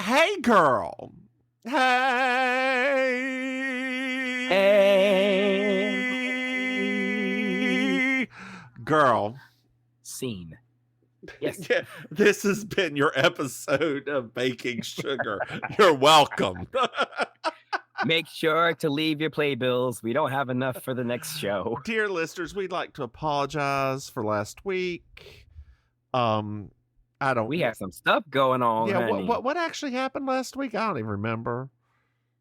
Hey, girl. Hey. Girl. Scene. Yes. Yeah, this has been your episode of Baking Sugar. You're welcome. Make sure to leave your playbills. We don't have enough for the next show. Dear listeners, we'd like to apologize for last week. We have some stuff going on. Yeah, honey. what actually happened last week? I don't even remember.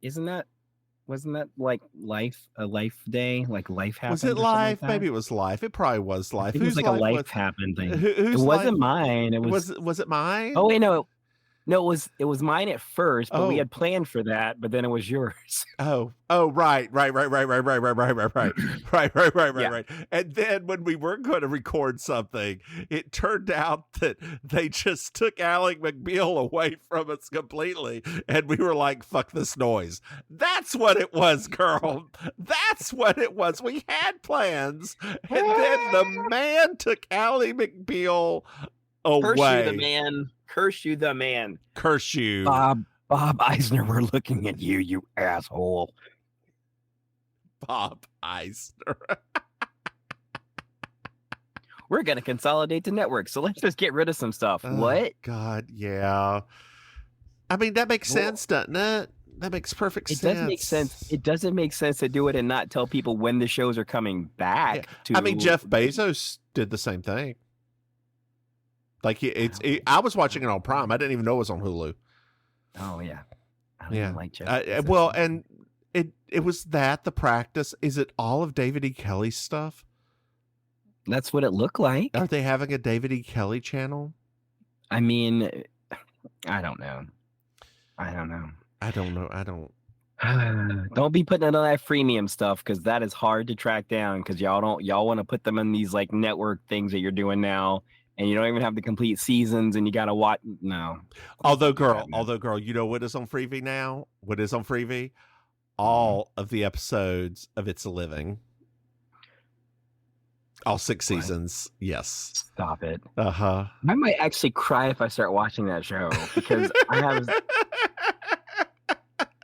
Wasn't that like a life day? Like life happened? Was it life? Maybe it was life. It probably was life. It was like a life happened thing. It wasn't mine. It was it mine? Oh wait, no, it was mine at first, but we had planned for that, but then it was yours. Oh, right. And then when we weren't going to record something, it turned out that they just took Ally McBeal away from us completely, and we were like, "Fuck this noise." That's what it was, girl. That's what it was. We had plans, and then the man took Ally McBeal away. Curse you, the man. Curse you, the man. Curse you. Bob Eisner, we're looking at you, you asshole. Bob Eisner. We're going to consolidate the network, so let's just get rid of some stuff. What? God, yeah. I mean, that makes sense, doesn't it? That makes perfect sense. It doesn't make sense. It doesn't make sense to do it and not tell people when the shows are coming back. Yeah. I mean, Jeff Bezos did the same thing. Like I was watching it on Prime. I didn't even know it was on Hulu. Oh yeah, I don't even like Jeff. And it was that the practice. Is it all of David E. Kelly's stuff? That's what it looked like. Are they having a David E. Kelly channel? I mean, I don't know. Don't be putting it on that freemium stuff because that is hard to track down because y'all want to put them in these like network things that you're doing now. And you don't even have the complete seasons, and you gotta watch. No. Although, girl, you know what is on Freevee now? What is on Freevee? All of the episodes of It's a Living. All 6 seasons. Yes. Stop it. I might actually cry if I start watching that show because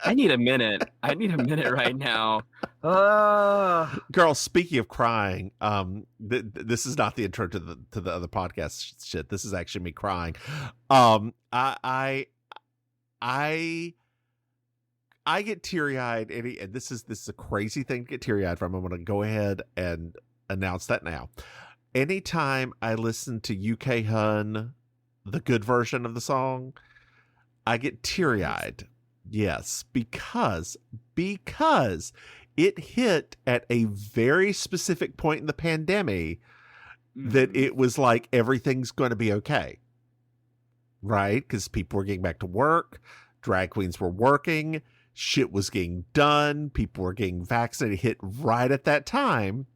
I need a minute. I need a minute right now. Girl, speaking of crying, this is not the intro to the other podcast shit. This is actually me crying. I get teary-eyed, and this is a crazy thing to get teary-eyed from. I'm going to go ahead and announce that now. Anytime I listen to UK Hun, the good version of the song, I get teary-eyed. Yes, because it hit at a very specific point in the pandemic that it was like everything's going to be okay. Right? Because people were getting back to work, drag queens were working, shit was getting done, people were getting vaccinated, hit right at that time.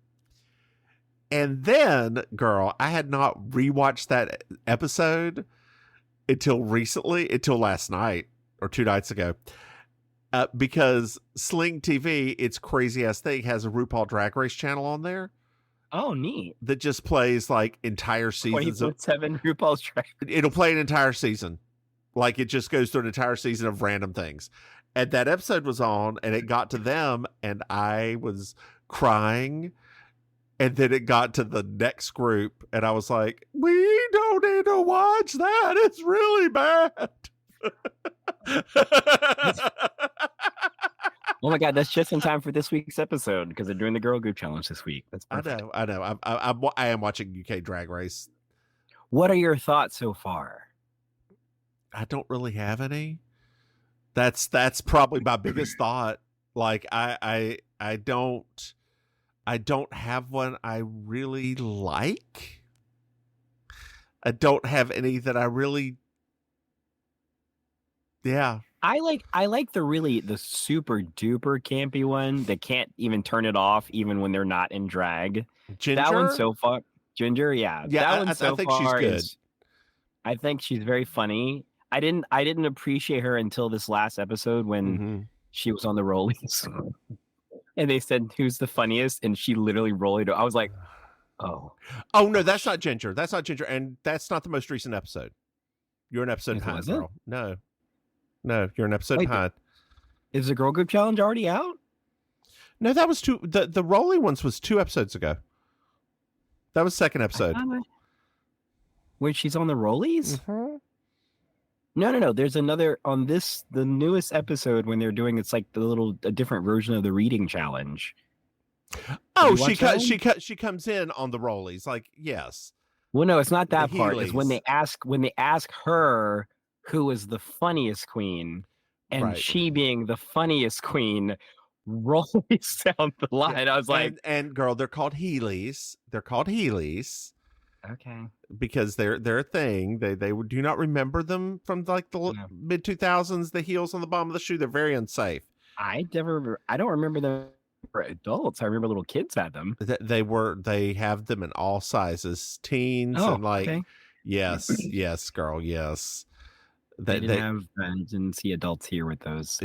And then, girl, I had not rewatched that episode until last night or 2 nights ago. Because Sling TV, its crazy ass thing, has a RuPaul Drag Race channel on there. Oh, neat. That just plays like entire seasons of 7 RuPaul's Drag Race. It'll play an entire season. Like it just goes through an entire season of random things. And that episode was on and it got to them and I was crying. And then it got to the next group and I was like, we don't need to watch that. It's really bad. Oh my God, that's just in time for this week's episode because they're doing the Girl Group Challenge this week. That's perfect. I know. I am watching UK Drag Race. What are your thoughts so far? I don't really have any. That's probably my biggest thought. Like I don't have one I really like. I don't have any that I really. Yeah. I like the super duper campy one that can't even turn it off even when they're not in drag. Ginger? That one so far. Ginger, yeah. That one so I think far she's good. I think she's very funny. I didn't appreciate her until this last episode when she was on the Rollies. And they said who's the funniest, and she literally rolled. I was like, oh no, that's not Ginger. That's not Ginger, and that's not the most recent episode. You're an episode behind, girl. No. No, you're an episode Wait, behind. Is the girl group challenge already out? No, that was the Rolly ones was 2 episodes ago. That was second episode. Wait, she's on the Rollies? Mm-hmm. No. There's another on the newest episode when they're doing it's like a different version of the reading challenge. Oh, she comes in on the Rollies. Like, yes. Well, no, it's not that The part. Heelys. It's when they ask her who is the funniest queen, and Right. she being the funniest queen, rolls down the line. Yeah. I was like, and girl, they're called Heelys. They're called Heelys. Okay. Because they're a thing. They do not remember them from like the mid 2000s. The heels on the bottom of the shoe. They're very unsafe. I don't remember them for adults. I remember little kids had them. They have them in all sizes, teens and like, okay. yes, girl, yes. I didn't see adults here with those.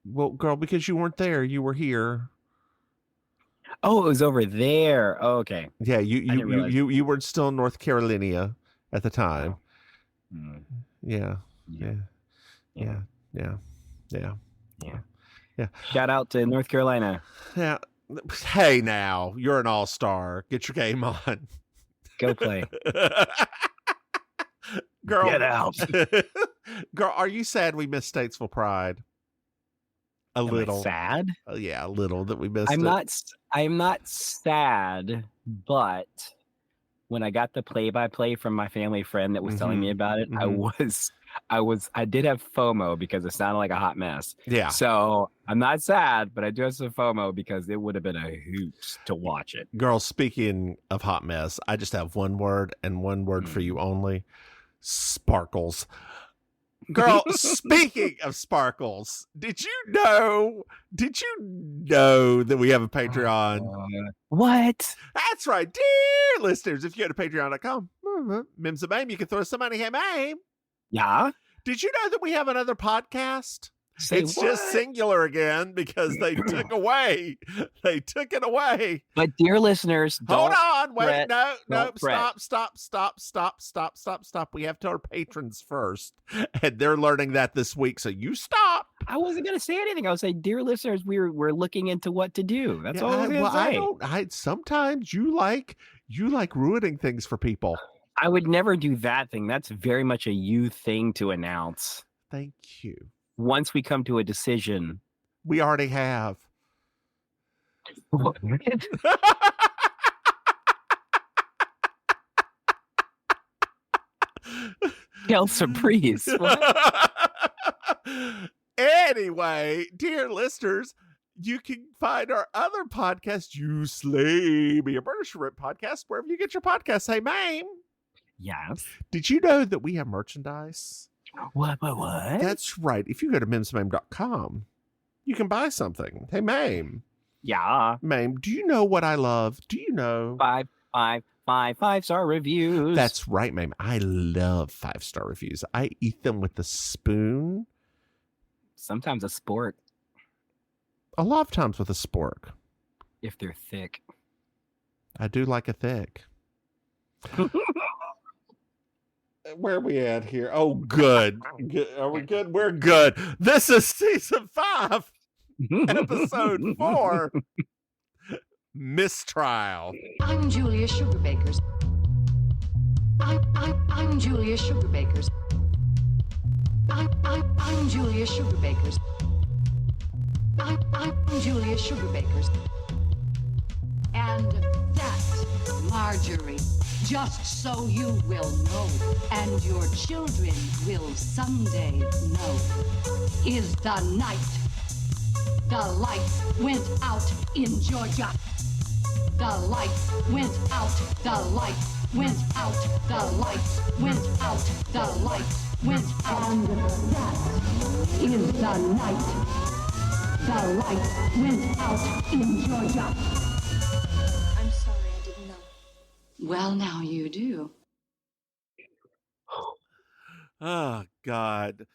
Well, girl, because you weren't there, you were here. Oh, it was over there. Oh, okay. Yeah, you were still in North Carolina at the time. Oh. Yeah. Shout out to North Carolina. Yeah. Hey, now you're an all-star. Get your game on. Go play. Girl, get out. Girl, are you sad we missed Statesville Pride? Am I sad? Yeah, a little that we missed. I'm not sad, but when I got the play-by-play from my family friend that was telling me about it, I did have FOMO because it sounded like a hot mess. Yeah. So I'm not sad, but I do have some FOMO because it would have been a hoot to watch it. Girl, speaking of hot mess, I just have one word and one word for you only. Sparkles. Girl, speaking of sparkles, did you know that we have a Patreon? What? That's right, dear listeners. If you go to patreon.com, Mims and Maim, you can throw us some money. Hey, Maim. Yeah? Did you know that we have another podcast? It's just singular again because they took it away. But dear listeners, hold on, wait, no, stop. We have to our patrons first, and they're learning that this week. So you stop. I wasn't going to say anything. I was saying, dear listeners, we're looking into what to do. That's all I was going to say. Sometimes you like ruining things for people. I would never do that thing. That's very much a you thing to announce. Thank you. Once we come to a decision. We already have. What? Elsa Breeze. Anyway, dear listeners, you can find our other podcast, You Slay Me, a British Rip podcast, wherever you get your podcasts. Hey, Maim. Yes. Did you know that we have merchandise? What? That's right. If you go to MimsMaim.com, you can buy something. Hey, Maim. Yeah. Maim, do you know what I love? Do you know? 5-star reviews. That's right, Maim. I love 5-star reviews. I eat them with a spoon. Sometimes a spork. A lot of times with a spork. If they're thick. I do like a thick. Where are we at here? Oh, good. Are we good? We're good. This is season 5, episode 4, Mistrial. I'm Julia Sugarbakers. I'm Julia Sugarbakers. I'm Julia Sugarbakers. I'm Julia Sugarbakers. And that, Marjorie, just so you will know, and your children will someday know, is the night the lights went out in Georgia. The lights went out, the lights went out, the lights went out, the lights went out. And that is the night the lights went out in Georgia. I'm sorry, I didn't know. Well, now you do. Oh, God.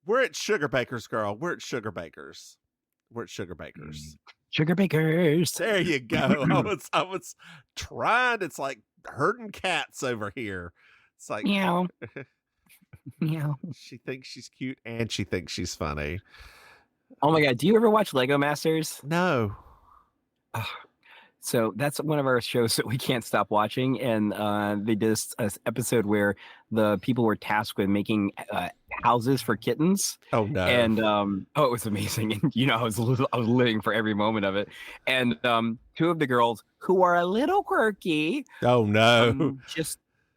We're at Sugarbakers, girl. We're at Sugarbakers. Sugarbakers. There you go. I was trying. It's like herding cats over here. It's like meow. Meow. She thinks she's cute and she thinks she's funny. Oh my God. Do you ever watch Lego Masters? No. So that's one of our shows that we can't stop watching. And they did an episode where the people were tasked with making houses for kittens. Oh no. And it was amazing. And I was living for every moment of it. And two of the girls who are a little quirky. Oh no.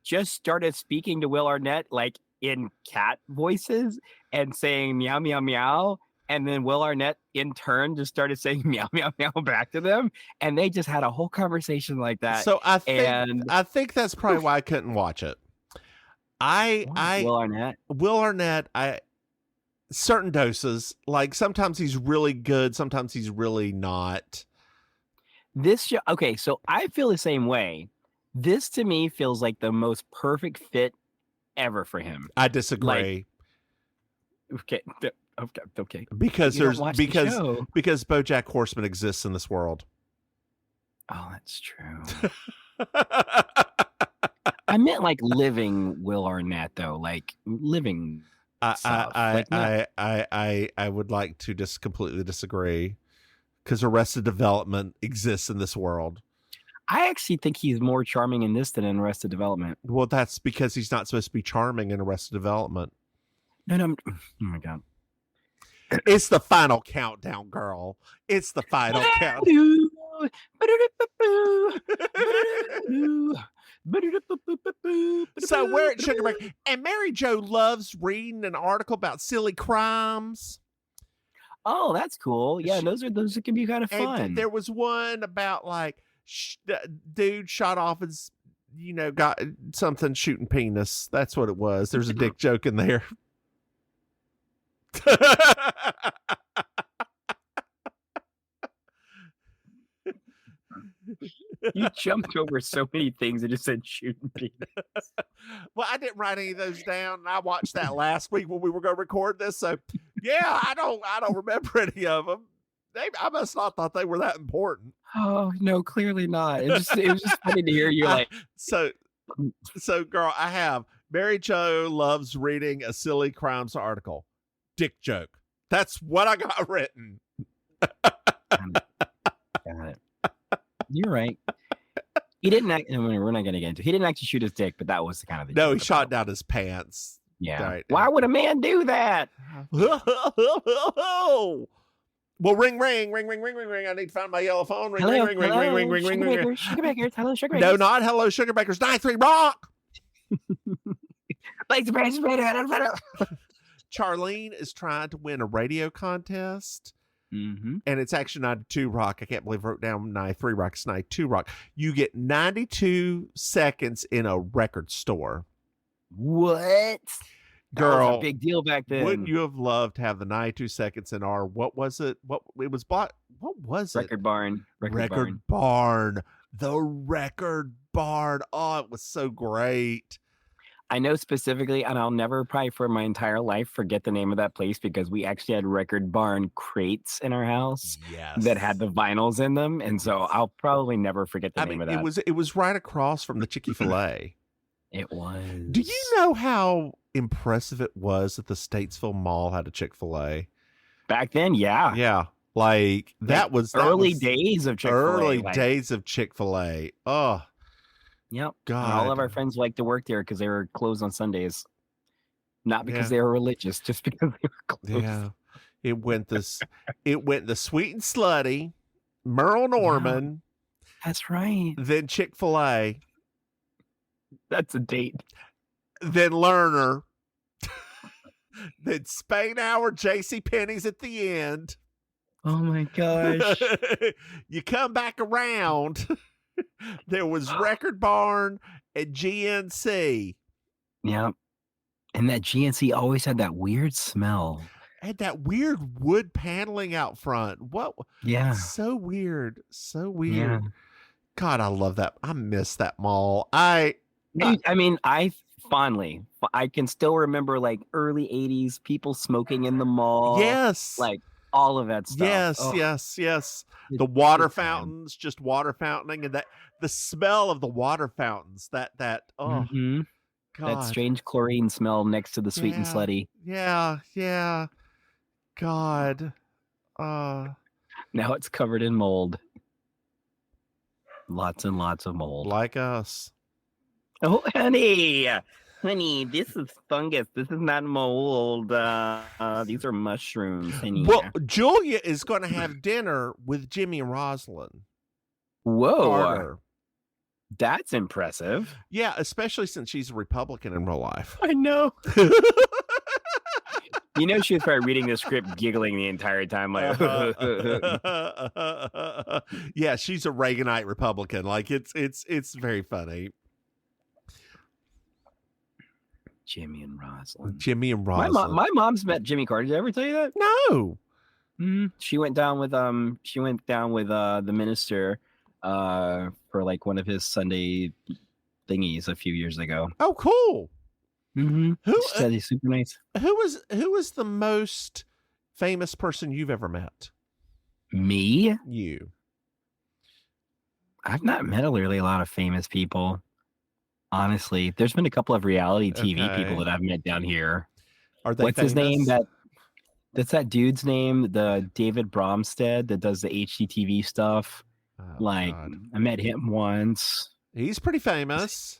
Just started speaking to Will Arnett like in cat voices and saying meow meow meow. And then Will Arnett, in turn, just started saying meow, meow, meow back to them. And they just had a whole conversation like that. So I think that's probably why I couldn't watch it. Will Arnett, certain doses, like sometimes he's really good, sometimes he's really not. This show, okay, so I feel the same way. This to me feels like the most perfect fit ever for him. I disagree. Okay. Because BoJack Horseman exists in this world. Oh, that's true. I meant like living Will Arnett though, like living. I would like to just completely disagree because Arrested Development exists in this world. I actually think he's more charming in this than in Arrested Development. Well, that's because he's not supposed to be charming in Arrested Development. No. Oh my God. It's the final countdown, girl. It's the final countdown. So we're at Sugar Break, and Mary Jo loves reading an article about silly crimes. Oh, that's cool. Yeah, those can be kind of fun. And there was one about like dude shot off his, got something shooting penis. That's what it was. There's a dick joke in there. You jumped over so many things and just said shooting penis. Well, I didn't write any of those down, and I watched that last week when we were going to record this. So, yeah, I don't remember any of them. I must not thought they were that important. Oh no, clearly not. It was just funny to hear you like. So, girl, I have Mary Jo loves reading a silly crimes article. Dick joke. That's what I got written. Got it. You're right. He didn't act. We're not going to get into. He didn't actually shoot his dick, but that was the kind of. No, he shot down his pants. Yeah. Right. Why would a man do that? Well, ring. I need to find my yellow phone. Ring. Sugar Bakers. Hello, Sugar Bakers. No, not hello, Sugar Bakers. 93 Rock. Like the branches made out. Charlene is trying to win a radio contest. Mm-hmm. And it's actually 92 Rock. I can't believe I wrote down 93 Rock. It's 92 Rock. You get 92 seconds in a record store. What? Girl, that was a big deal back then. Wouldn't you have loved to have the 92 seconds in our, what was it? What was bought? What was it? Record Barn. Record Barn. The Record Barn. Oh, it was so great. I know specifically, and I'll never probably for my entire life forget the name of that place because we actually had Record Barn crates in our house that had the vinyls in them. And so I'll probably never forget the name of that. It was right across from the Chick-fil-A. It was. Do you know how impressive it was that the Statesville Mall had a Chick-fil-A? Back then, yeah. Yeah. Like that was early days of Chick-fil-A. Early days of Chick-fil-A. Oh. Yep. God. And all of our friends liked to work there because they were closed on Sundays. Not because they were religious, just because they were closed. Yeah. It went the Sweet and Slutty, Merle Norman. Yeah, that's right. Then Chick-fil-A. That's a date. Then Lerner. Then Spain Hour, JCPenney's at the end. Oh my gosh. You come back around. There was Record Barn and GNC. Yeah. And that GNC always had that weird smell. Had that weird wood paneling out front. What? Yeah. So weird. So weird. Yeah. God, I love that. I miss that mall. I can still remember like early 80s people smoking in the mall. Yes. Like all of that stuff. Yes. The water fountains, just water fountaining, and that the smell of the water fountains. God. That strange chlorine smell next to the sweet and slutty. Yeah. God. Now it's covered in mold. Lots and lots of mold. Like us. Oh, honey, this is fungus. This is not mold. These are mushrooms, honey. Well, Julia is going to have dinner with Jimmy and Rosalind. Whoa. Carter. That's impressive. Yeah, especially since she's a Republican in real life. I know. You know, she was probably reading the script, giggling the entire time. Like, yeah, she's a Reaganite Republican. Like it's very funny. Jimmy and Rosalind. My mom's met Jimmy Carter. Did I ever tell you that? No. Mm-hmm. She went down with the minister for like one of his Sunday thingies a few years ago. Oh, cool. Mm-hmm. She said he's super nice. Who was the most famous person you've ever met? Me? You. I've not met really a lot of famous people. Honestly, there's been a couple of reality TV people that I've met down here. Are they What's famous? his name? That's that dude's name, the David Bromstead that does the HGTV stuff. Oh, like, God. I met him once. He's pretty famous.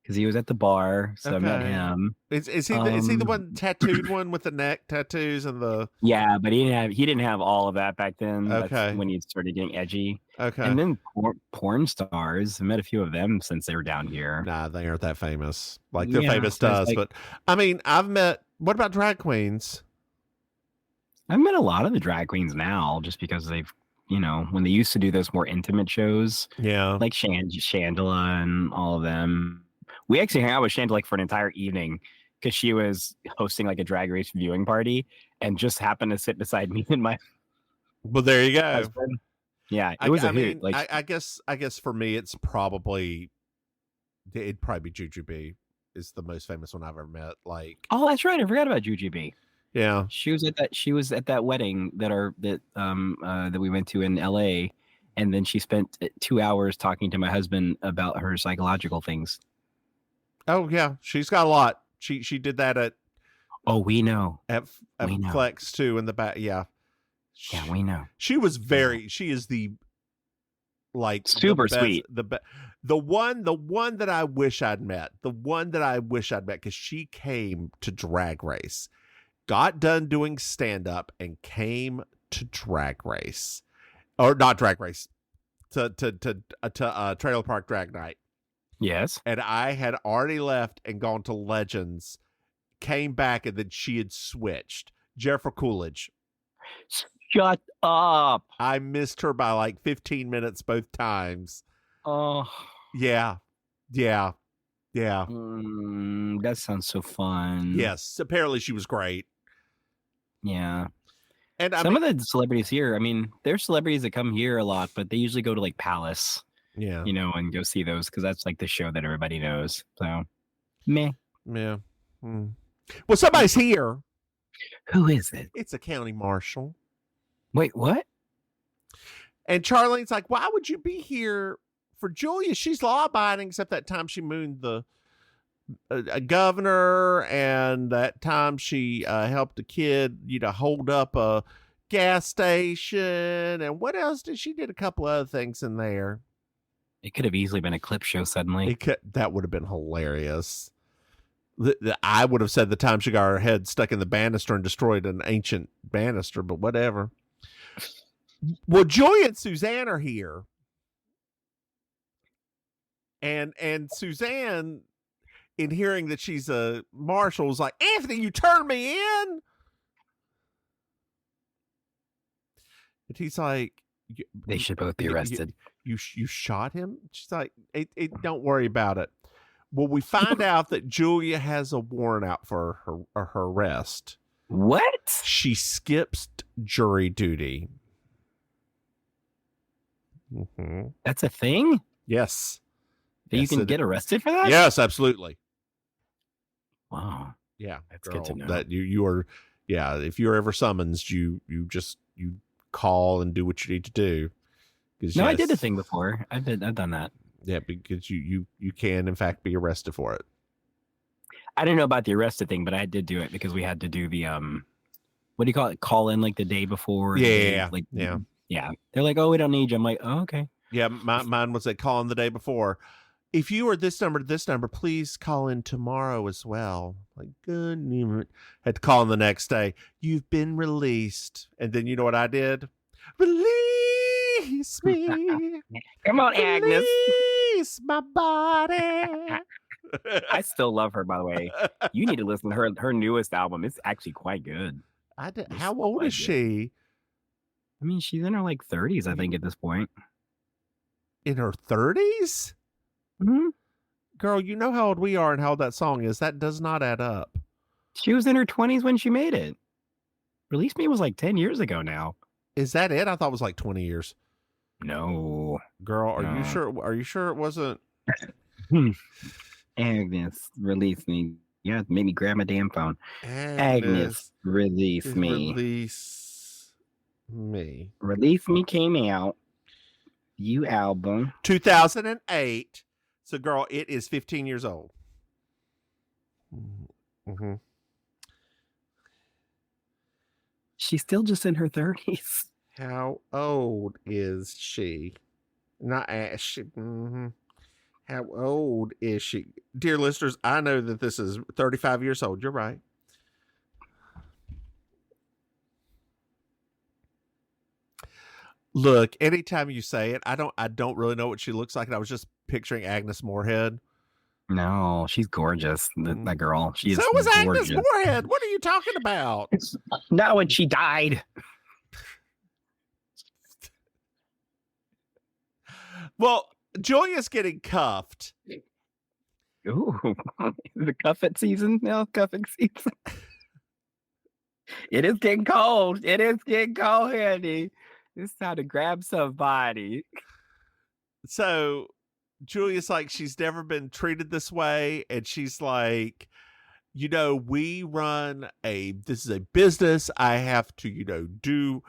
Because he was at the bar, so I met him. Is he the one tattooed one with the neck tattoos and the? Yeah, but he didn't have all of that back then. Okay. That's when he started getting edgy. Okay. And then porn stars. I met a few of them since they were down here. Nah, they aren't that famous. Like they're Yeah, famous so to it's us, like- but I mean, I've met. What about drag queens? I've met a lot of the drag queens now, just because they've, when they used to do those more intimate shows, Yeah. like Shangela and all of them. We actually hung out with Shangela for an entire evening because she was hosting like a drag race viewing party and just happened to sit beside me and my Well, there you go. husband. Yeah, it was a hoot. Like, I guess for me, it'd probably be Jujubee is the most famous one I've ever met. Like, oh, that's right. I forgot about Jujubee. yeah, She was at that wedding that we went to in LA, and then she spent 2 hours talking to my husband about her psychological things. Oh yeah, she's got a lot. She did that at. Oh, we know. At We know. Flex too in the back. Yeah. Yeah, we know. She was she is the like Super the best, sweet. The one that I wish I'd met. The one that I wish I'd met because she came to Drag Race, got done doing stand up and came to Drag Race, or not Drag Race, to Trailer Park Drag Night. Yes. And I had already left and gone to Legends, came back, and then she had switched. Jennifer Coolidge. Shut up. I missed her by like 15 minutes both times. Oh. Yeah. That sounds so fun. Yes. Apparently she was great. Yeah. And Some of the celebrities here, there's celebrities that come here a lot, but they usually go to like Palace. Yeah. And go see those because that's like the show that everybody knows. So, meh. Yeah. Well, somebody's here. Who is it? It's a county marshal. Wait, what? And Charlene's like, why would you be here for Julia? She's law abiding, except that time she mooned the a governor, and that time she helped a kid, hold up a gas station. And what else did she did? A couple other things in there. It could have easily been a clip show suddenly. That would have been hilarious. I would have said the time she got her head stuck in the banister and destroyed an ancient banister, but whatever. Well, Joy and Suzanne are here. And Suzanne, in hearing that she's a marshal, is like, Anthony, you turned me in? And he's like, They should both be arrested. You shot him? She's like, don't worry about it. Well, we find out that Julia has a warrant out for her arrest. What? She skips jury duty. Mm-hmm. That's a thing? Yes. You can get arrested for that? Yes, absolutely. Wow. Yeah. That's good to know. That you are, if you're ever summoned, you call and do what you need to do. No, I did a thing before. I've done that. Yeah, because you can in fact be arrested for it. I didn't know about the arrested thing, but I did do it because we had to do the what do you call it? Call in like the day before. Yeah. Yeah. They're like, oh, we don't need you. I'm like, oh, okay. Yeah, mine was at call in the day before. If you are this number, please call in tomorrow as well. Like, good. Had to call in the next day. You've been released. And then you know what I did? Release me. Come on, Agnes. Release my body. I still love her, by the way. You need to listen to her newest album. It's actually quite good. How old is she? I mean, she's in her like 30s, I think, at this point. In her 30s? Mm-hmm. Girl, you know how old we are and how old that song is. That does not add up. She was in her 20s when she made it. Release Me was like 10 years ago now. Is that it? I thought it was like 20 years. No. Girl, are you sure? Are you sure it wasn't? Agnes, release me. Yeah, made me grab my damn phone. Agnes, release me. Release me. Release Me came out. You album. 2008. So, girl, it is 15 years old. Mm-hmm. She's still just in her 30s. How old is she? Not Ash. Mm-hmm. How old is she? Dear listeners, I know that this is 35 years old. You're right. Look, anytime you say it, I don't really know what she looks like. And I was just picturing Agnes Moorehead. No, she's gorgeous. That girl. She is so was gorgeous. Agnes Moorehead. What are you talking about? Not when she died. Well, Julia's getting cuffed. Ooh, the cuffing season now. Cuffing season. It is getting cold. It is getting cold, Andy. It's time to grab somebody. So Julia's like, she's never been treated this way. And she's like, we run this is a business. I have to,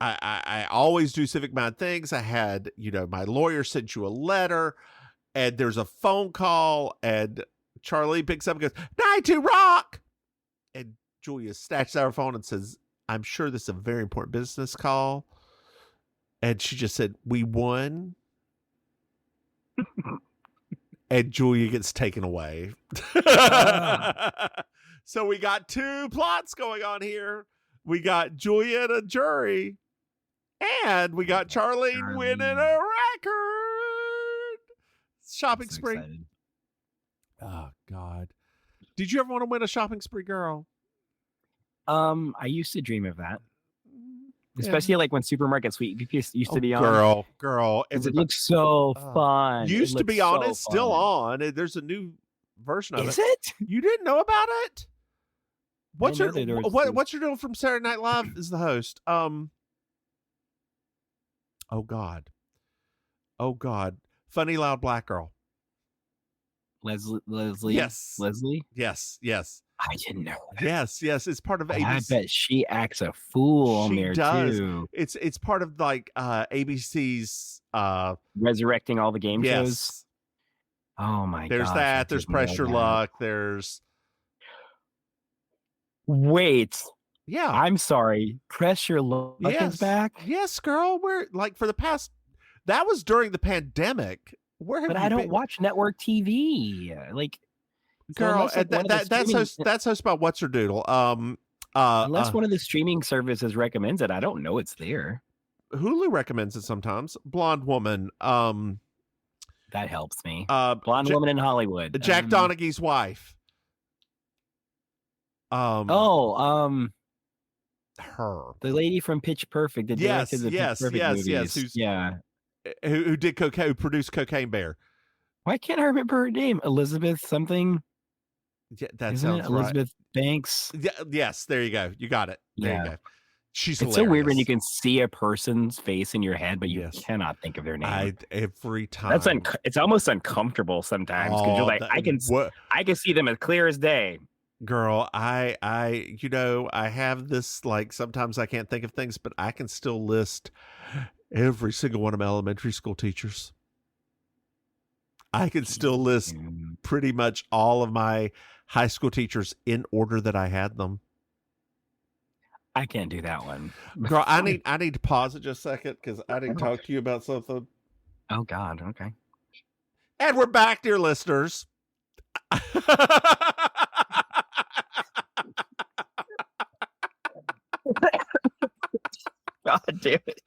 I always do civic-minded things. I had, my lawyer sent you a letter and there's a phone call and Charlie picks up and goes, 92 Rock. And Julia snatches out her phone and says, I'm sure this is a very important business call. And she just said, we won. And Julia gets taken away. So we got two plots going on here. We got Julia and a jury. And we got Charlene winning a record. Shopping spree. Excited. Oh, God. Did you ever want to win a shopping spree, girl? I used to dream of that. Especially like when Supermarket Sweep used to be on. Girl. It looks so fun. Used to be on. It's still on. There's a new version of it. Is it? You didn't know about it? What's your deal from Saturday Night Live is the host? Oh God. Funny loud black girl. Leslie. Yes. Leslie. Yes. I didn't know that. Yes. It's part of ABC. I bet she acts a fool on there too. It's part of like ABC's resurrecting all the game shows. Oh my god. There's that. There's Press Your Luck. There's Wait. Yeah. I'm sorry. Press Your Luck is back? Yes, girl. We're like for the past that was during the pandemic. But I don't watch network TV. Like girl, that's hosted by What's Her Doodle. Unless one of the streaming services recommends it, I don't know it's there. Hulu recommends it sometimes. Blonde Woman. That helps me. Blonde Woman in Hollywood. Jack Donaghy's wife. Her. The lady from Pitch Perfect. That directed the Pitch Perfect movies. Who did cocaine? Who produced Cocaine Bear? Why can't I remember her name? Elizabeth something. Yeah, that Isn't sounds it Elizabeth Banks? Yeah, yes, there you go. You got it. There you go. She's hilarious. So weird when you can see a person's face in your head, but you cannot think of their name. Every time. It's almost uncomfortable sometimes because you're like, I can see them as clear as day. Girl, I have this, like, sometimes I can't think of things, but I can still list every single one of my elementary school teachers. I can still list pretty much all of my high school teachers in order that I had them. I can't do that one. Girl, I need to pause it just a second because I need to talk to you about something. Oh God. Okay. And we're back, dear listeners. God damn it.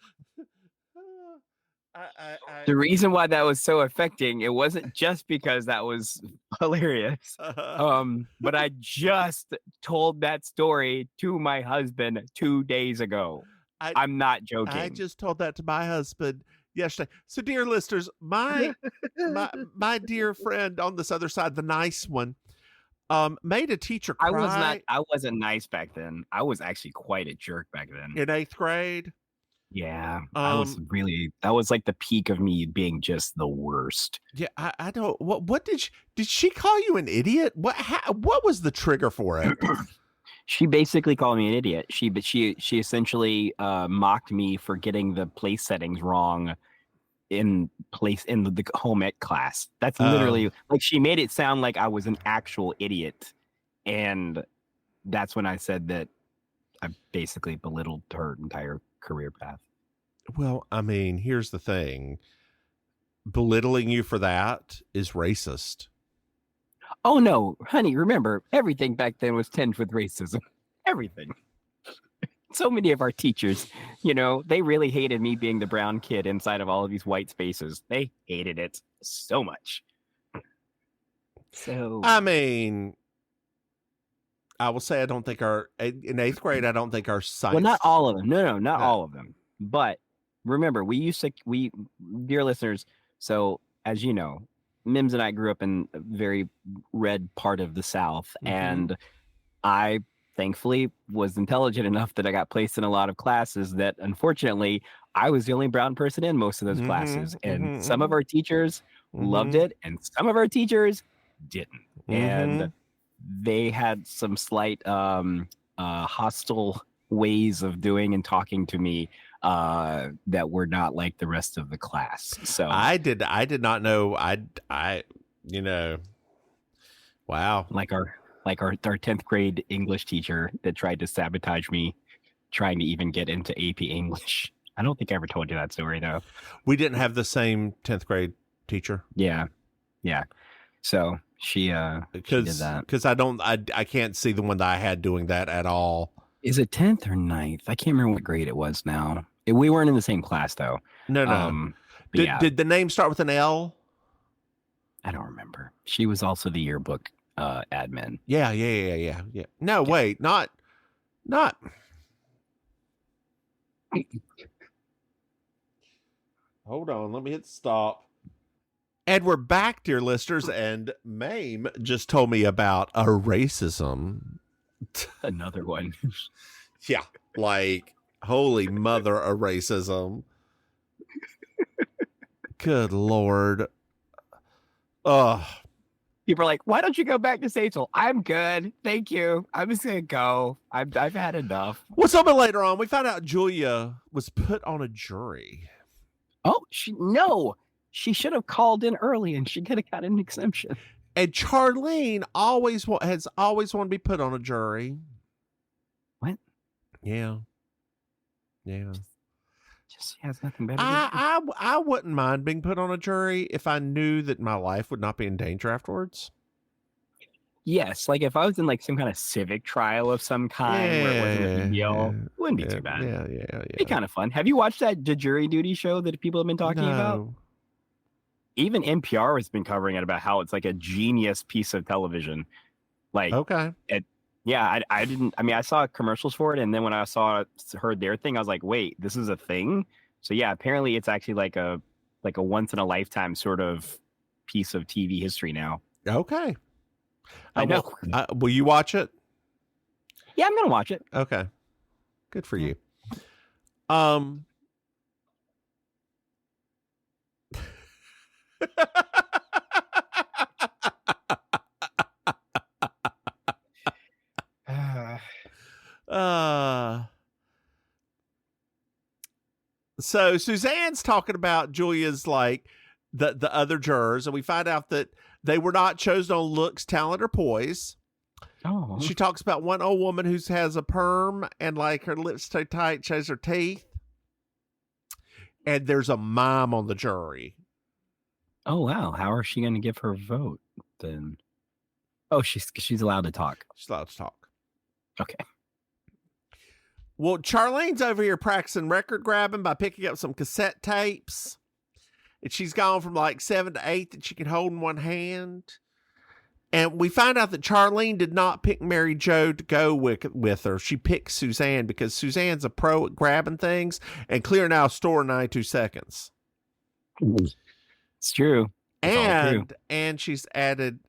The reason why that was so affecting, it wasn't just because that was hilarious. But I just told that story to my husband 2 days ago. I'm not joking. I just told that to my husband yesterday. So, dear listeners, my dear friend on this other side, the nice one, made a teacher cry. I wasn't nice back then. I was actually quite a jerk back then. In 8th grade? Yeah. That was like the peak of me being just the worst. Yeah, I don't, what did she call you an idiot? What was the trigger for it? She basically called me an idiot. She essentially mocked me for getting the place settings wrong in the home ec class. That's literally like, she made it sound like I was an actual idiot. And that's when I said that I basically belittled her entire career path. Well, I mean, here's the thing. Belittling you for that is racist. Oh no, honey, remember, everything back then was tinged with racism. Everything. So many of our teachers, they really hated me being the brown kid inside of all of these white spaces. They hated it so much. So, I mean, I will say I don't think in 8th grade, I don't think our science. Well, not all of them. No, not all of them. But remember, dear listeners, so as you know, Mims and I grew up in a very red part of the South, and I thankfully was intelligent enough that I got placed in a lot of classes that, unfortunately, I was the only brown person in most of those classes. And some of our teachers loved it, and some of our teachers didn't. And they had some slight hostile ways of doing and talking to me that were not like the rest of the class. So I did not know. Wow. Like our 10th grade English teacher that tried to sabotage me trying to even get into AP English. I don't think I ever told you that story though. We didn't have the same 10th grade teacher. Yeah. So she did that. Because I can't see the one that I had doing that at all. Is it 10th or 9th? I can't remember what grade it was now. We weren't in the same class though. No. Did the name start with an L? I don't remember. She was also the yearbook admin. Yeah. No, okay. Wait, not. Hold on, let me hit stop. And we're back, dear listeners, and Maim just told me about a racism. Another one. Yeah, like, holy mother of racism. Good Lord. People are like, why don't you go back to Sachel? I'm good. Thank you. I'm just going to go. I've had enough. What's up later on? We found out Julia was put on a jury. Oh, she should have called in early and she could have got an exemption. And Charlene has always wanted to be put on a jury. What? Yeah. Just has nothing better. I wouldn't mind being put on a jury if I knew that my life would not be in danger afterwards. Yes, like if I was in like some kind of civic trial of some kind where it wasn't a big deal, it wouldn't be too bad. Yeah. It'd be kind of fun. Have you watched that jury duty show that people have been talking about? Even NPR has been covering it about how it's like a genius piece of television. Like, okay. I saw commercials for it, and then when I heard their thing, I was like, wait, this is a thing? So yeah, apparently it's actually like a once in a lifetime sort of piece of TV history now. Okay. I know. Will you watch it? Yeah, I'm gonna watch it. Okay. Good for you. So Suzanne's talking about Julia's like the other jurors, and we find out that they were not chosen on looks, talent, or poise. Oh, She talks about one old woman who has a perm and like her lips so tight, shows her teeth. And there's a mom on the jury. oh wow. How is she going to give her vote then? Oh, she's allowed to talk. She's allowed to talk. Okay. Well, Charlene's over here practicing record grabbing by picking up some cassette tapes. And she's gone from like 7 to 8 that she can hold in one hand. And we find out that Charlene did not pick Mary Jo to go with her. She picked Suzanne because Suzanne's a pro at grabbing things and clearing out a store in 92 seconds. It's true. It's all true. And she's added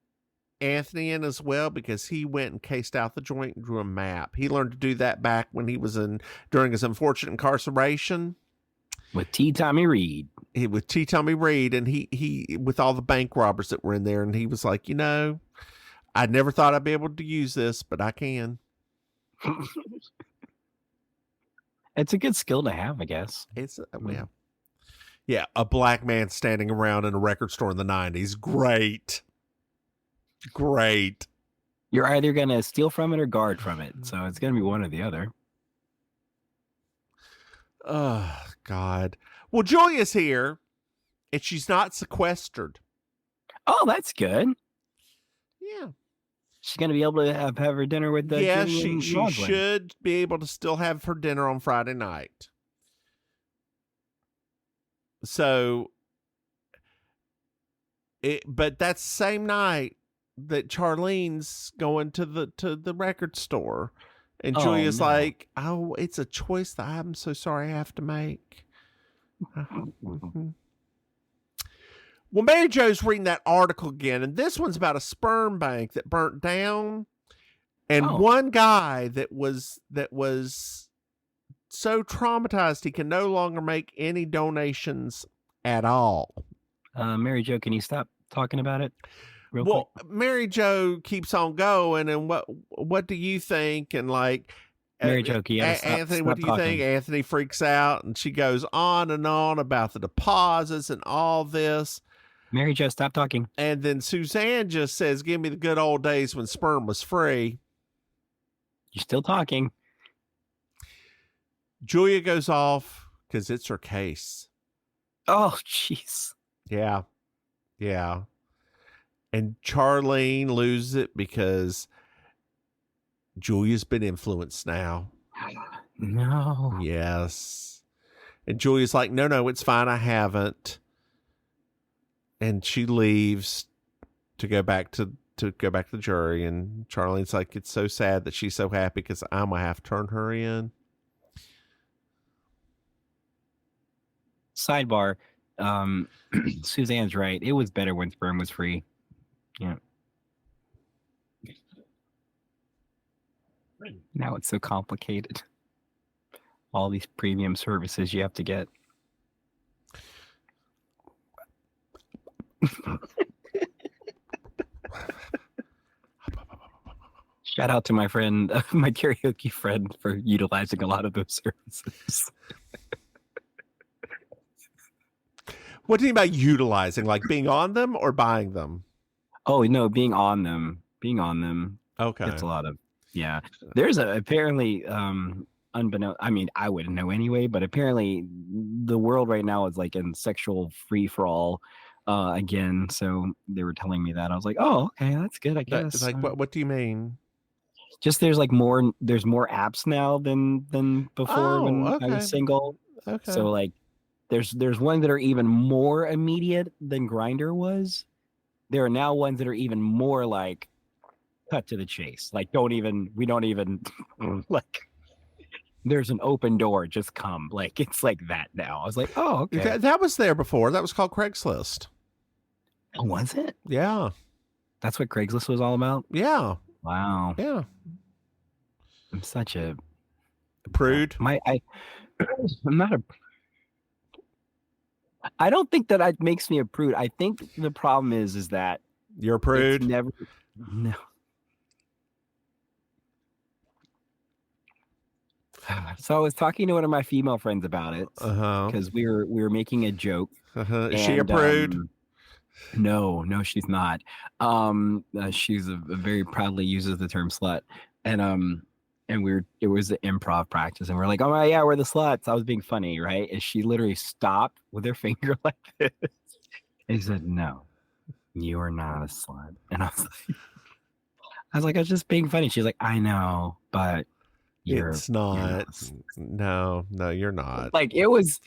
Anthony in as well because he went and cased out the joint and drew a map. He learned to do that back when he was during his unfortunate incarceration. With T. Tommy Reed. With T. Tommy Reed, and he with all the bank robbers that were in there, and he was like, I never thought I'd be able to use this, but I can. It's a good skill to have, I guess. It's yeah, a black man standing around in a record store in the 90s. Great. You're either going to steal from it or guard from it. So it's going to be one or the other. Oh, God. Well, Julia's here, and she's not sequestered. Oh, that's good. Yeah. She's going to be able to have her dinner with the Yeah, she should be able to still have her dinner on Friday night. So, but that's the same night that Charlene's going to the record store. And Julia's like, oh, it's a choice that I'm so sorry I have to make. Mm-hmm. Well, Mary Jo's reading that article again, and this one's about a sperm bank that burnt down. And one guy that was so traumatized he can no longer make any donations at all. Mary Jo, can you stop talking about it real quick? Mary Jo keeps on going, and what do you think? And like, Mary Jo, Anthony, what do you think? Anthony freaks out, and she goes on and on about the deposits and all this. Mary Jo, stop talking. And then Suzanne just says, give me the good old days when sperm was free. You're still talking. Julia goes off because it's her case. Oh, jeez. Yeah. And Charlene loses it because Julia's been influenced now. No. Yes. And Julia's like, no, it's fine. I haven't. And she leaves to go back to the jury. And Charlene's like, it's so sad that she's so happy because I'm going to have to turn her in. Sidebar. Suzanne's right. It was better when sperm was free. Yeah. Now it's so complicated. All these premium services you have to get. Shout out to my friend, my karaoke friend, for utilizing a lot of those services. What do you mean by utilizing? Like being on them or buying them? Oh, no, being on them. Okay. It's a lot of, yeah. There's apparently, unbeknownst, I mean, I wouldn't know anyway, but apparently the world right now is like in sexual free-for-all again. So they were telling me that. I was like, oh, okay, that's good, I guess. Like, what do you mean? Just there's more apps now than before when I was single. Okay. So like there's ones that are even more immediate than Grindr was. There are now ones that are even more like cut to the chase. Like we don't even like there's an open door, just come. Like it's like that now. I was like, oh, okay. That was there before. That was called Craigslist. Oh, was it? Yeah. That's what Craigslist was all about? Yeah. Wow. Yeah. I'm such a prude. I'm not a. I don't think that makes me a prude. I think the problem is that you're a prude. No. So I was talking to one of my female friends about it because we were making a joke. Is she a prude? No, she's not. She's a very proudly uses the term slut, and it was an improv practice, and we're like, oh yeah, we're the sluts. I was being funny, right? And she literally stopped with her finger like this, and said, "No, you are not a slut." And I was like, I was just being funny. She's like, I know, but It's not. No, you're not. Like it was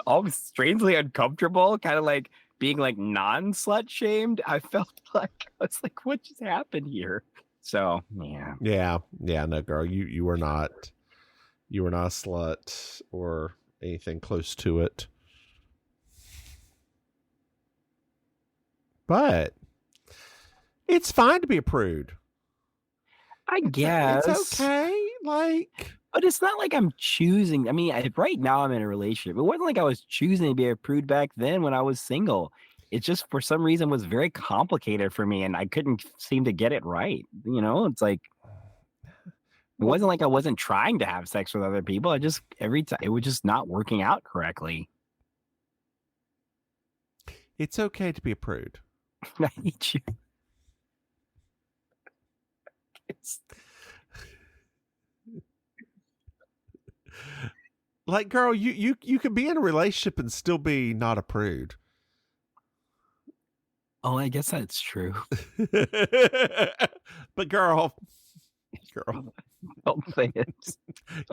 almost strangely uncomfortable, kind of like being like non-slut shamed. I felt like I was like, what just happened here? So yeah. No, girl, you were not. You were not a slut or anything close to it. But it's fine to be a prude. I guess it's okay. But it's not like I'm choosing. I mean, right now I'm in a relationship. It wasn't like I was choosing to be a prude back then when I was single. It just for some reason was very complicated for me, and I couldn't seem to get it right. You know, it's like it wasn't like I wasn't trying to have sex with other people. I just every time it was just not working out correctly. It's okay to be a prude. I hate you. Like, girl, you can be in a relationship and still be not a prude. Oh, I guess that's true. But girl, don't say it.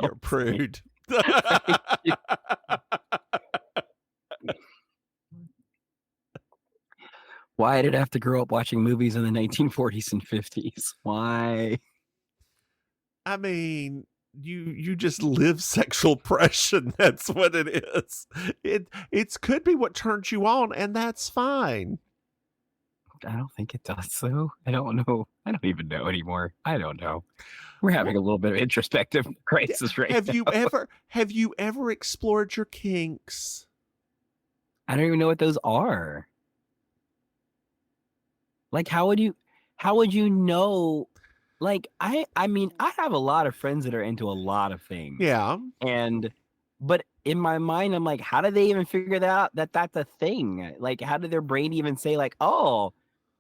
You're a prude. Why did I have to grow up watching movies in the 1940s and 50s? Why? I mean, you just live sexual oppression. That's what it is. It could be what turns you on, and that's fine. I don't think it does, though. I don't know. I don't even know anymore. I don't know. We're having a little bit of introspective crisis right now. Have you ever explored your kinks? I don't even know what those are. Like, how would you know? Like, I mean, I have a lot of friends that are into a lot of things. Yeah. But in my mind, I'm like, how did they even figure out that that's a thing? Like, how did their brain even say, like, oh,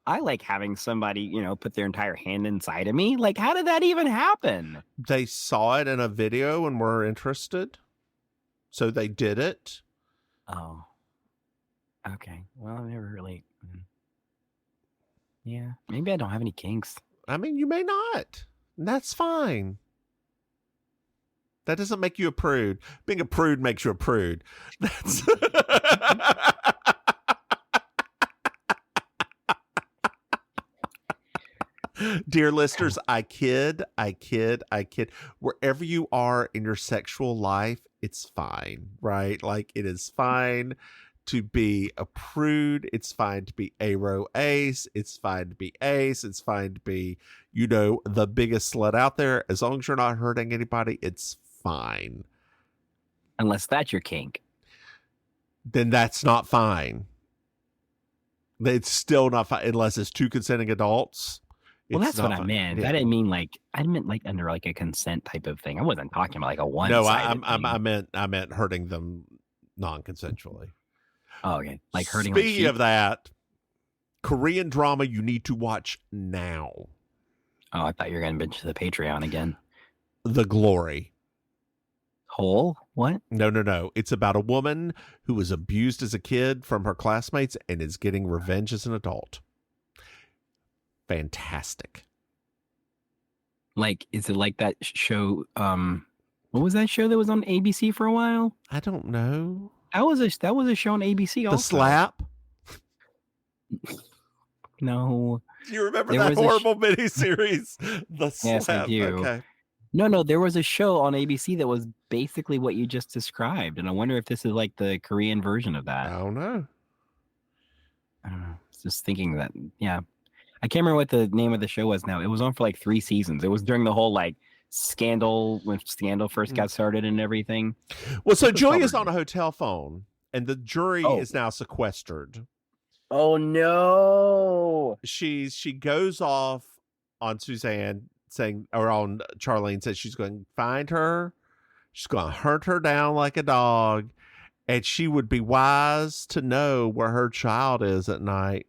I like having somebody, put their entire hand inside of me? Like, how did that even happen? They saw it in a video and were interested. So they did it. Oh. Okay. Well, I never really. Yeah. Maybe I don't have any kinks. I mean, you may not. And that's fine. That doesn't make you a prude. Being a prude makes you a prude. That's Dear listeners, I kid. Wherever you are in your sexual life, it's fine, right? Like, it is fine to be a prude. It's fine to be aro ace. It's fine to be ace. It's fine to be, the biggest slut out there. As long as you're not hurting anybody, it's fine. Unless that's your kink. Then that's not fine. It's still not fine unless it's two consenting adults. Well, that's what I meant. Yeah. I didn't mean I meant like under like a consent type of thing. I wasn't talking about like a one. No, I meant hurting them non-consensually. Oh, okay. Like hurting. Speaking of that, Korean drama you need to watch now. Oh, I thought you were going to mention the Patreon again. The Glory. Whole? What? No. It's about a woman who was abused as a kid from her classmates and is getting revenge as an adult. Fantastic. Like, is it like that show? What was that show that was on ABC for a while? I don't know. That was a show on ABC also. The Slap? No. You remember that horrible miniseries? The Slap. Yes, I do. Okay. No, there was a show on ABC that was basically what you just described, and I wonder if this is like the Korean version of that. I don't know. Just thinking that, yeah. I can't remember what the name of the show was now. It was on for like 3 seasons. It was during the whole like scandal when Scandal first got started and everything. Well, so Julia's on a hotel phone and the jury is now sequestered. Oh no. She goes off on Suzanne on Charlene, says she's going to find her. She's going to hunt her down like a dog. And she would be wise to know where her child is at night.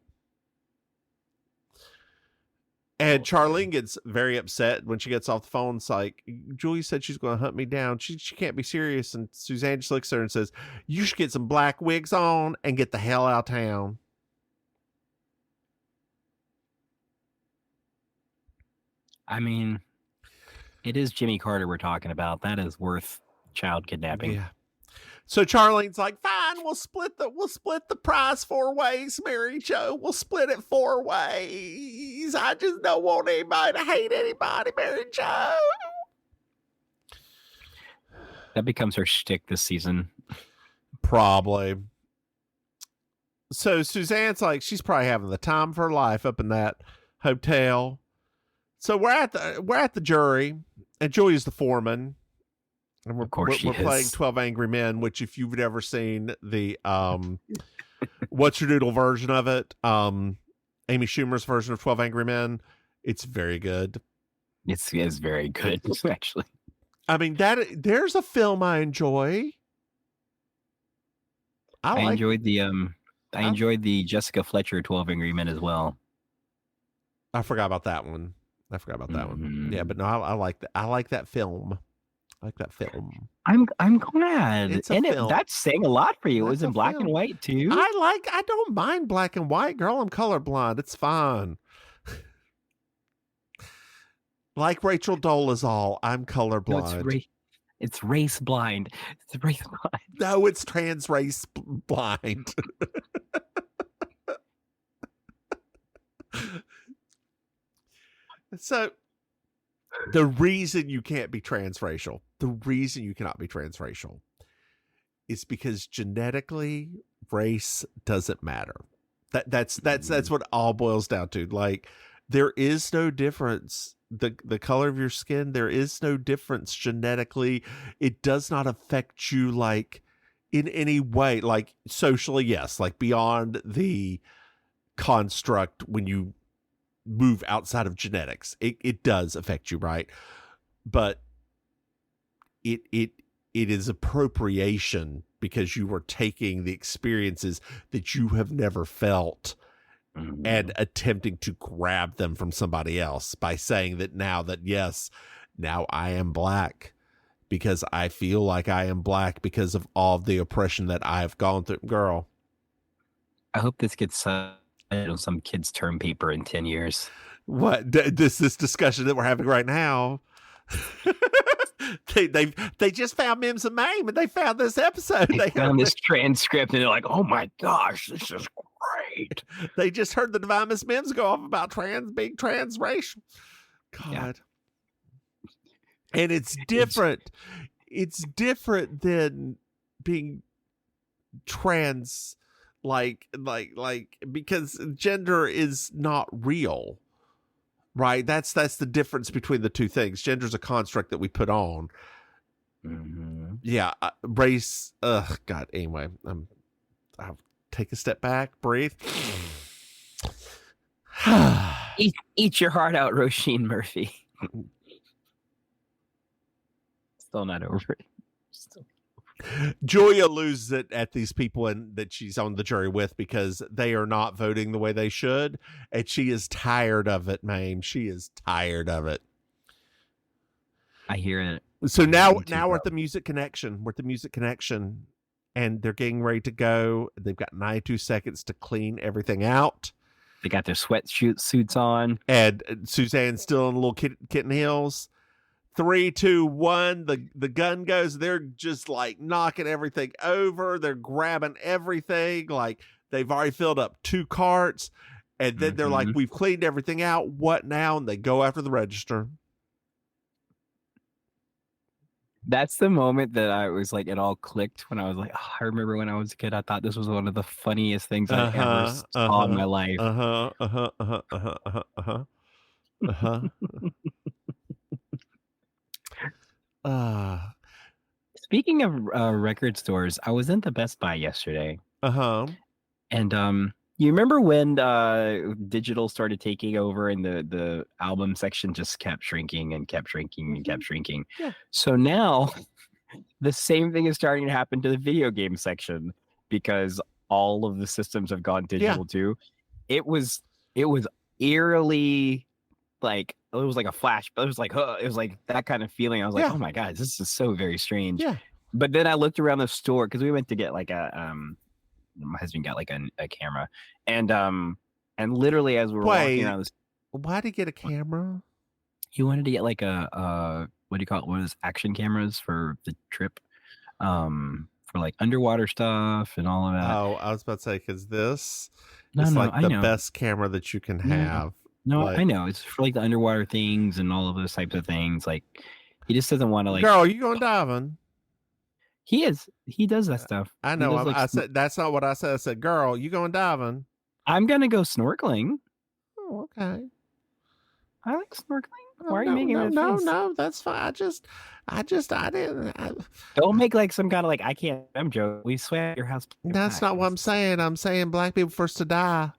And Charlene gets very upset when she gets off the phone. It's like, Julie said she's going to hunt me down. She can't be serious. And Suzanne just looks at her and says, you should get some black wigs on and get the hell out of town. I mean, it is Jimmy Carter we're talking about. That is worth child kidnapping. Yeah. So Charlene's like, fine, we'll split the prize 4 ways, Mary Jo. We'll split it 4 ways. I just don't want anybody to hate anybody, Mary Jo. That becomes her shtick this season. Probably. So Suzanne's like, she's probably having the time of her life up in that hotel. So we're at the jury, and Julia's the foreman. And we're playing 12 Angry Men, which if you've ever seen the What's Your Doodle version of it, Amy Schumer's version of 12 Angry Men, it's very good. It's very good, actually. I mean, there's a film I enjoy. I enjoyed the Jessica Fletcher 12 Angry Men as well. I forgot about that one. Yeah, but no, I like that. I like that film. I'm glad. And film. That's saying a lot for you. It was in black film. and white too. I don't mind black and white, girl. I'm colorblind. It's fine. Like Rachel Dolezal, I'm colorblind. No, it's race blind. It's race blind. No, it's trans race blind. So the reason you can't be transracial, the reason you cannot be transracial is because genetically race doesn't matter. That's what it all boils down to. Like, there is no difference. The color of your skin, there is no difference genetically. It does not affect you like in any way, like socially, yes, like beyond the construct when you move outside of genetics. It does affect you, right? But it is appropriation because you are taking the experiences that you have never felt and attempting to grab them from somebody else by saying that now I am black because I feel like I am black because of all the oppression that I've gone through. Girl, I hope this gets on some kid's term paper in 10 years. What this discussion that we're having right now? They just found Mims and Maim, and they found this episode. They found this transcript, and they're like, "Oh my gosh, this is great!" They just heard the Divine Miss Mims go off about being transracial. God, yeah. And it's different. It's different than being trans. Like because gender is not real, right? That's the difference between the two things. Gender is a construct that we put on. Mm-hmm. Yeah, race. God. Anyway, I'll take a step back, breathe. eat your heart out, Roisin Murphy. Still not over it. Julia loses it at these people that she's on the jury with because they are not voting the way they should, and she is tired of it, Maim. She is tired of it. I hear it. So now we're at the Music Connection. We're at the Music Connection, and they're getting ready to go. They've got 92 seconds to clean everything out. They got their suits on, and Suzanne's still in little kitten heels. 3, 2, 1, the gun goes. They're just like knocking everything over. They're grabbing everything. Like, they've already filled up 2 carts. And then they're like, we've cleaned everything out. What now? And they go after the register. That's the moment that I was like, it all clicked when I was like, I remember when I was a kid, I thought this was one of the funniest things I ever saw in my life. Speaking of record stores, I was in the Best Buy yesterday. And you remember when digital started taking over and the album section just kept shrinking and kept shrinking and kept shrinking? Yeah. So now the same thing is starting to happen to the video game section because all of the systems have gone digital too. It was eerily like it was like a flash, but it was like that kind of feeling. I was like, oh my god, this is so very strange. Yeah. But then I looked around the store because we went to get like my husband got like a camera, and literally as we were walking around this, why did he get a camera? He wanted to get like a what do you call it? One of those action cameras for the trip, for like underwater stuff and all of that. Oh, I was about to say because this is like the best camera that you can have. No, I know it's for like the underwater things and all of those types of things. Like he just doesn't want to like. Girl, are you going diving? He is. He does that stuff. I know. I said that's not what I said. I said, "Girl, you going diving?" I'm gonna go snorkeling. Oh, okay. I like snorkeling. Why are you making that face? No, that's fine. I didn't. Don't make like some kind of like I can't. I'm joking. We swam at your house. That's not what I'm saying. I'm saying black people first to die.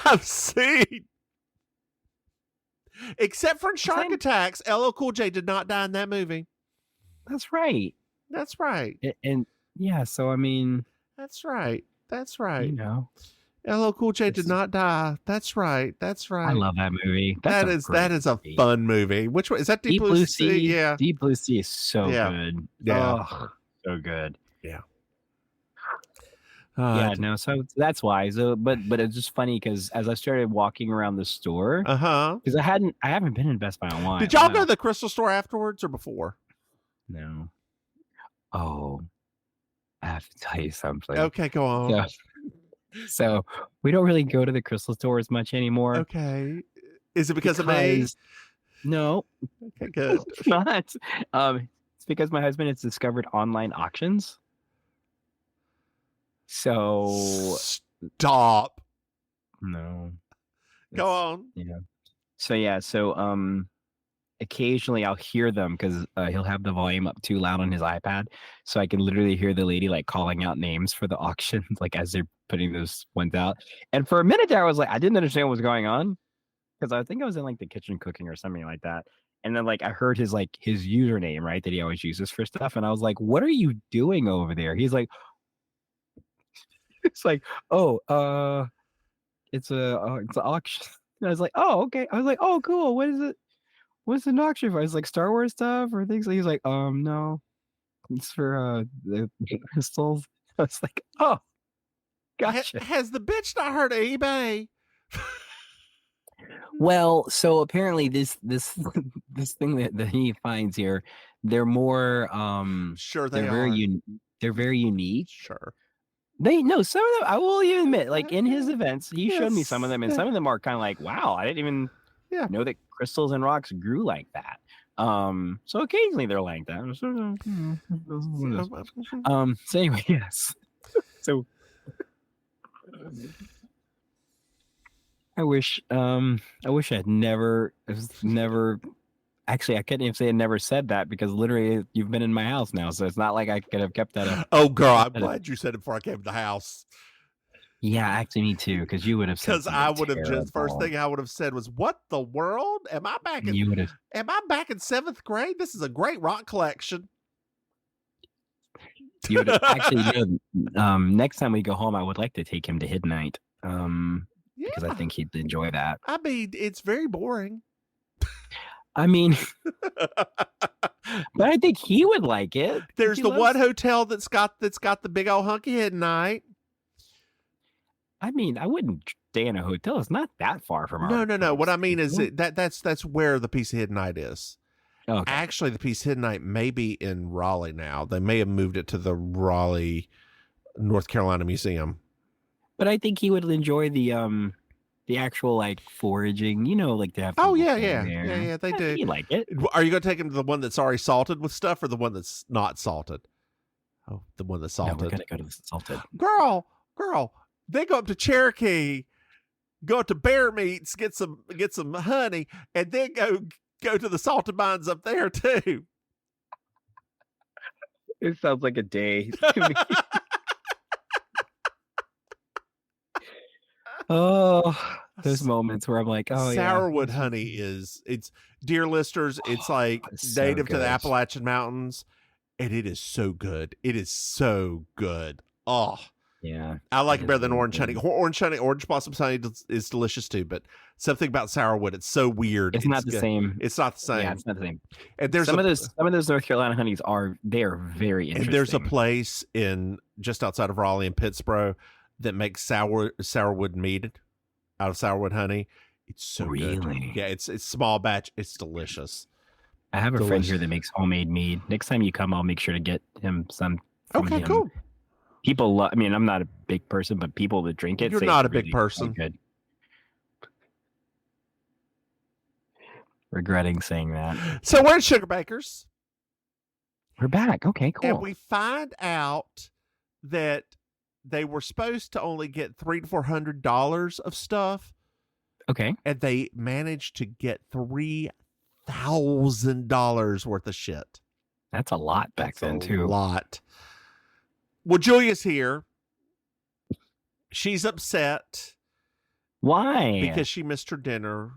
I've seen. Except for Shark Attacks, LL Cool J did not die in that movie. That's right. That's right. And yeah, so I mean, that's right. That's right. You know, LL Cool J did not die. That's right. That's right. I love that movie. That is a fun movie. Which one is that? Deep Blue Sea? Yeah. Deep Blue Sea is so good. Yeah. Oh, so good. Yeah. So that's why. So, but it's just funny because as I started walking around the store, because I haven't been in Best Buy in a while. Did y'all go to the Crystal store afterwards or before? No. Oh, I have to tell you something. Okay, go on. So we don't really go to the Crystal store as much anymore. Okay. Is it because of me? No. Okay, good. It's not. It's because my husband has discovered online auctions. So stop. No. Go on. Yeah. So occasionally I'll hear them because he'll have the volume up too loud on his iPad, so I can literally hear the lady like calling out names for the auctions, like as they're putting those ones out. And for a minute there, I was like, I didn't understand what was going on because I think I was in like the kitchen cooking or something like that. And then like I heard his username, right, that he always uses for stuff, and I was like, what are you doing over there? He's like. It's like, it's an auction. And I was like, oh, okay. I was like, oh, cool. What is it? What's an auction for? It's like Star Wars stuff or things. He's like, no, it's for the crystals. I was like, oh, gotcha. Has the bitch not heard of eBay? Well, so apparently this thing that he finds here, they're more sure they're very unique. Sure. Some of them I will even admit, like in his events, he showed me some of them, and some of them are kind of like, wow, I didn't even know that crystals and rocks grew like that. So occasionally they're like that. So anyway, yes. So I wish I'd never actually, I couldn't even say I never said that because literally you've been in my house now. So it's not like I could have kept that up. Oh, girl, I'm glad you said it before I came to the house. Yeah, actually, me too. Because you would have said because I would have just first thing I would have said was, "What the world? Am I back in? Am I back in 7th grade? This is a great rock collection." You would actually. Next time we go home, I would like to take him to Hidden Night. Because I think he'd enjoy that. I mean, it's very boring. I mean, but I think he would like it. There's the one hotel that's got the big old hunky Hidden Night. I mean, I wouldn't stay in a hotel. It's not that far from our No. What I mean is that's where the piece of Hidden Night is. Okay. Actually, the piece of Hidden Night may be in Raleigh now. They may have moved it to the Raleigh, North Carolina Museum. But I think he would enjoy the actual like foraging, like they have. Oh yeah, they do. He like it. Are you going to take him to the one that's already salted with stuff, or the one that's not salted? Oh, the one that's salted. No, we're gonna go to the salted. Girl, they go up to Cherokee, go up to Bear Meats, get some honey, and then go to the salted mines up there too. It sounds like a day to me. Oh, those moments where I'm like, oh sourwood yeah, honey it's dear listeners, it's like it's so native to the good. Appalachian Mountains, and it is so good. It is so good. Oh, Yeah, I like it better than really orange honey. good. Orange blossom honey is delicious too, but something about sourwood, it's so weird. It's not the good. same. It's not the same. Yeah, it's not the same. And there's some of those North Carolina honeys are very interesting. And there's a place in just outside of Raleigh in Pittsburgh that makes sourwood mead out of sourwood honey. It's so good. Yeah, it's small batch. It's delicious. I have a friend here that makes homemade mead. Next time you come, I'll make sure to get him some. Okay, cool. People love. I mean, I'm not a big person, but people that drink it. You're say not a it's big person. Good. Regretting saying that. So we're at Sugar Bakers. We're back. Okay, cool. And we find out that they were supposed to only get $300 to $400 of stuff. Okay. And they managed to get $3,000 worth of shit. That's a lot back then, too. A lot. Well, Julia's here. She's upset. Why? Because she missed her dinner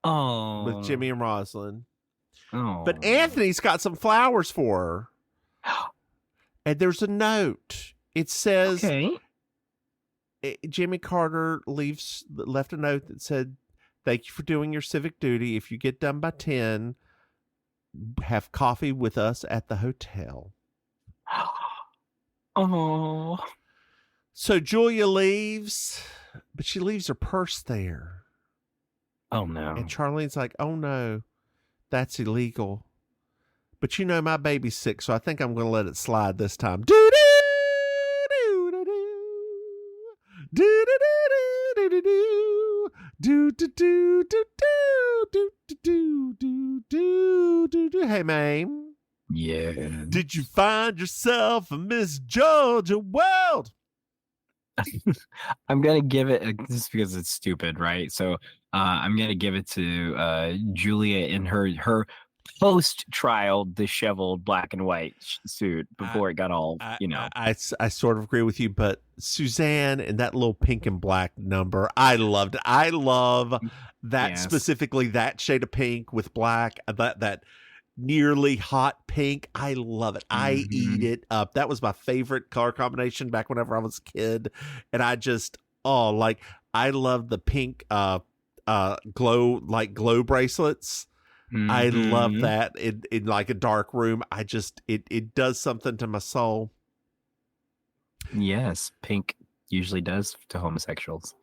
with Jimmy and Rosalind. Oh. But Anthony's got some flowers for her. And there's a note. It says, Jimmy Carter left a note that said, "Thank you for doing your civic duty. If you get done by 10, have coffee with us at the hotel." Oh. So Julia leaves, but she leaves her purse there. Oh, no. And Charlene's like, "Oh, no, that's illegal. But you know, my baby's sick, so I think I'm going to let it slide this time." Hey, Maim. Yeah. Did you find yourself a Miss Georgia World? I'm gonna give it just because it's stupid, right? So I'm gonna give it to Julia in her post-trial disheveled black and white suit before it got all I sort of agree with you, but Suzanne and that little pink and black number, I loved it. I love that specifically, that shade of pink with black, that nearly hot pink. I love it. I eat it up. That was my favorite color combination back whenever I was a kid. And I just, I love the pink glow bracelets. I love that in like a dark room. It does something to my soul. Yes, pink usually does to homosexuals.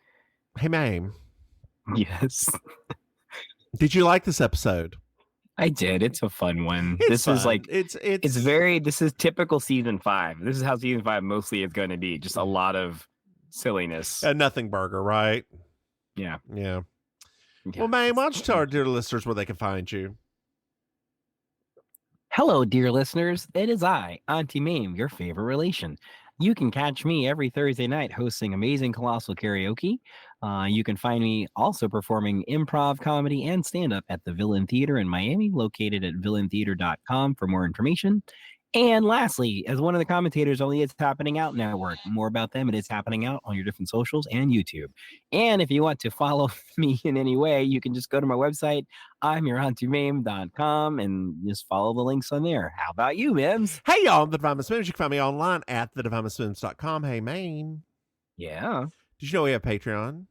Hey, Maim. Yes. Did you like this episode? I did. It's a fun one. This is typical season 5. This is how season 5 mostly is going to be. Just a lot of silliness. A nothing burger, right? Yeah. Yeah. Well, Maim, why don't you tell our dear listeners where they can find you? Hello, dear listeners. It is I, Auntie Maim, your favorite relation. You can catch me every Thursday night hosting Amazing Colossal Karaoke. You can find me also performing improv comedy and stand-up at the Villain Theater in Miami, located at villaintheater.com for more information. And lastly, as one of the commentators on the It's Happening Out Network, more about them, it is happening out on your different socials and YouTube. And if you want to follow me in any way, you can just go to my website, I'mYourAuntieMaim.com, and just follow the links on there. How about you, Mims? Hey, y'all, I'm the Divine Mims. You can find me online at thedivinemims.com. Hey, Maim. Yeah. Did you know we have Patreon?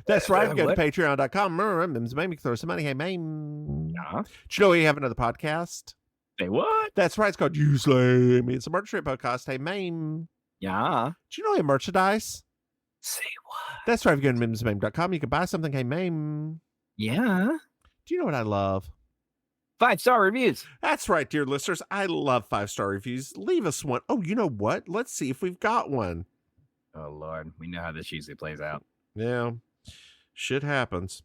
That's right. Go to patreon.com. Remember, Mims Maim, you can throw some money. Hey, Maim. Yeah. Did you know we have another podcast? Say what? That's right. It's called You Slay Me. It's a murder straight podcast. Hey, Maim. Yeah. Do you know we have merchandise? Say what? That's right. If you go to mimsmaim.com, you can buy something. Hey, Maim. Yeah. Do you know what I love? 5-star reviews. That's right, dear listeners. I love 5-star reviews. Leave us one. Oh, you know what? Let's see if we've got one. Oh, Lord. We know how this usually plays out. Yeah. Shit happens.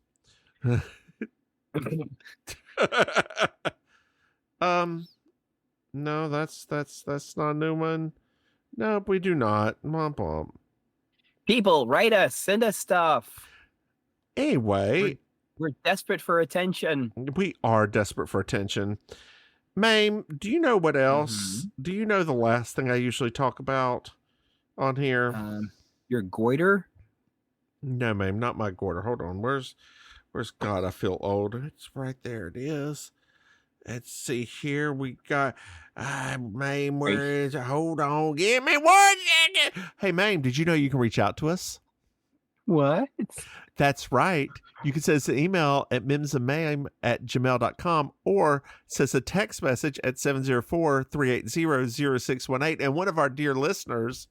No, that's not a new one. Nope, we do not. Womp womp. People, write us, send us stuff. Anyway, we're desperate for attention. We are desperate for attention. Maim, do you know what else? Do you know the last thing I usually talk about on here? Your goiter? No, ma'am, not my quarter. Hold on. Where's God? I feel old. It's right there. It is. Let's see here. We got Maim, where is it? Hold on. Give me 1 second. Hey, Maim, did you know you can reach out to us? What? That's right. You can send us an email at mimsandmaim@gmail.com or send us a text message at 704-380-0618. And one of our dear listeners,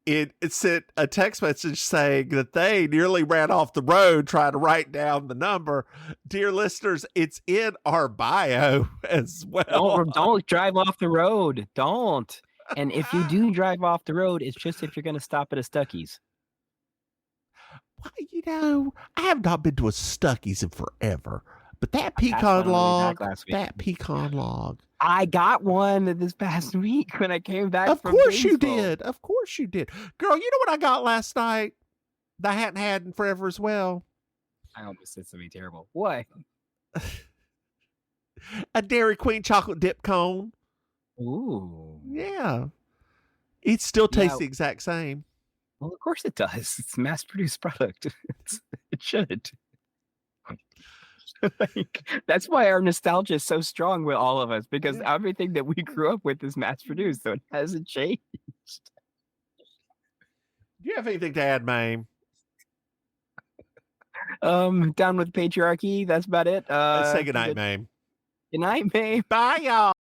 it sent a text message saying that they nearly ran off the road trying to write down the number. Dear listeners, it's in our bio as well. Don't drive off the road. Don't. And if you do drive off the road, it's just if you're going to stop at a Stuckey's. Well, you know, I have not been to a Stuckey's in forever. But that pecan log, I got one this past week when I came back. Of course you did. Of course you did. Girl, you know what I got last night that I hadn't had in forever as well? I almost said something terrible. What? A Dairy Queen chocolate dip cone. Ooh. Yeah. It still tastes the exact same. Well, of course it does. It's a mass-produced product. It should. That's why our nostalgia is so strong with all of us, because everything that we grew up with is mass-produced, so it hasn't changed. Do you have anything to add, Maim? Down with patriarchy. That's about it. Let's say goodnight, Maim. Good night, Maim. Bye, y'all.